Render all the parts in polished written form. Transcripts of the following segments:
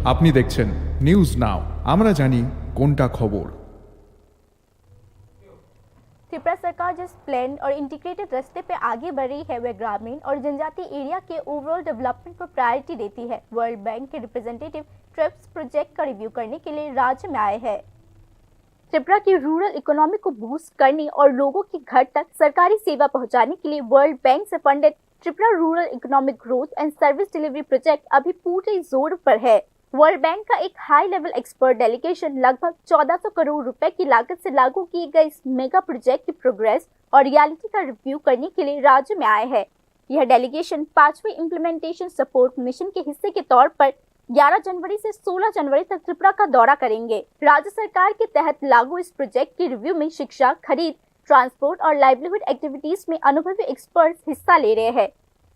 আপনি দেখছেন news now, আমরা জানি কোনটা খবর। त्रिपुरा सरकार जिस प्लान और इंटीग्रेटेड रास्ते पे आगे बढ़ रही है वह ग्रामीण और जनजातीय एरिया के ओवरऑल डेवलपमेंट को प्रायोरिटी देती है। वर्ल्ड बैंक के रिप्रेजेंटेटिव ट्रिप्स प्रोजेक्ट का रिव्यू करने के लिए राज्य में आए हैं। त्रिपुरा की रूरल इकोनॉमी को बूस्ट करने और लोगों के घर तक सरकारी सेवा पहुंचाने के लिए वर्ल्ड बैंक से funded Tripura rural economic growth and service delivery project अभी पूरे जोर पर है। वर्ल्ड बैंक का एक हाई लेवल एक्सपर्ट डेलीगेशन लगभग 1400 करोड़ रुपए की लागत से लागू किए गए इस मेगा प्रोजेक्ट की प्रोग्रेस और रियलिटी का रिव्यू करने के लिए राज्य में आए हैं। यह डेलीगेशन 5वें इम्प्लीमेंटेशन सपोर्ट मिशन के हिस्से के तौर पर 11 जनवरी से 16 जनवरी तक त्रिपुरा का दौरा करेंगे। राज्य सरकार के तहत लागू इस प्रोजेक्ट के रिव्यू में शिक्षा, खरीद, ट्रांसपोर्ट और लाइवलीहुड एक्टिविटीज में अनुभवी एक्सपर्ट्स हिस्सा ले रहे हैं।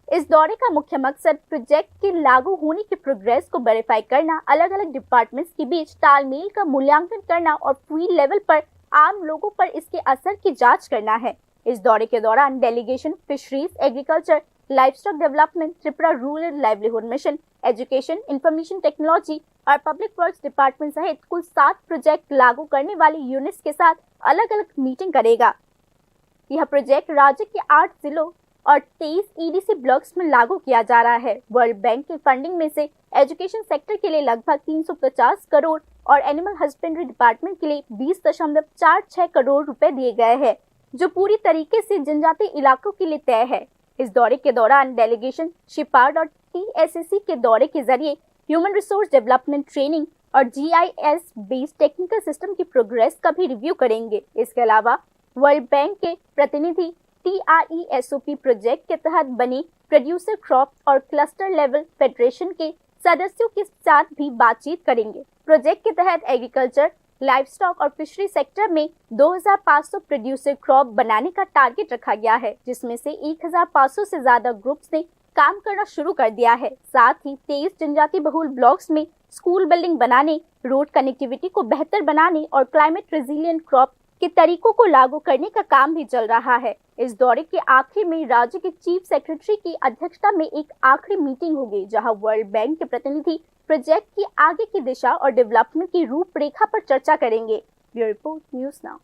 इस दौरे का मुख्य मकसद प्रोजेक्ट के लागू होने की प्रोग्रेस को वेरीफाई करना, अलग अलग डिपार्टमेंट्स के बीच तालमेल का मूल्यांकन करना और फील्ड लेवल पर आम लोगों पर इसके असर की जांच करना है। इस दौरे के दौरान delegation fisheries, agriculture, livestock development, Tripura rural livelihood mission, education, information technology और पब्लिक वर्क्स डिपार्टमेंट सहित कुल 7 प्रोजेक्ट लागू करने वाली यूनिट्स के साथ अलग अलग मीटिंग करेगा। यह प्रोजेक्ट राज्य के 8 जिलों और 23 ईडीसी ब्लॉक्स में लागू किया जा रहा है। वर्ल्ड बैंक की फंडिंग में से एजुकेशन सेक्टर के लिए लगभग 350 करोड़ और एनिमल हस्बेंड्री डिपार्टमेंट के लिए 20.46 करोड़ रुपए दिए गए हैं, जो पूरी तरीके से जनजातीय इलाकों के लिए तय है। इस दौरे के दौरान डेलीगेशन शिपार्ड और TSAC के दौरे के जरिए ह्यूमन रिसोर्स डेवलपमेंट ट्रेनिंग और GIS बेस्ड टेक्निकल सिस्टम की प्रोग्रेस का भी रिव्यू करेंगे। इसके अलावा वर्ल्ड बैंक के प्रतिनिधि TRESOP प्रोजेक्ट के तहत बने प्रोड्यूसर क्रॉप और क्लस्टर लेवल फेडरेशन के सदस्यों के साथ भी बातचीत करेंगे। प्रोजेक्ट के तहत एग्रीकल्चर, लाइवस्टॉक और फिशरी सेक्टर में 2500 प्रोड्यूसर क्रॉप बनाने का टारगेट रखा गया है, जिसमें से 1500 से ज्यादा ग्रुप्स ने काम करना शुरू कर दिया है। साथ ही 23 जनजाति बहुल ब्लॉक्स में स्कूल बिल्डिंग बनाने, रोड कनेक्टिविटी को बेहतर बनाने और क्लाइमेट रेजिलिएंट क्रॉप के तरीकों को लागू करने का काम भी चल रहा है। इस दौरे के आखिर में राज्य के चीफ सेक्रेटरी की अध्यक्षता में एक आखिरी मीटिंग होगी, जहां वर्ल्ड बैंक के प्रतिनिधि प्रोजेक्ट की आगे की दिशा और डेवलपमेंट की रूपरेखा पर चर्चा करेंगे। Bureau report, news now.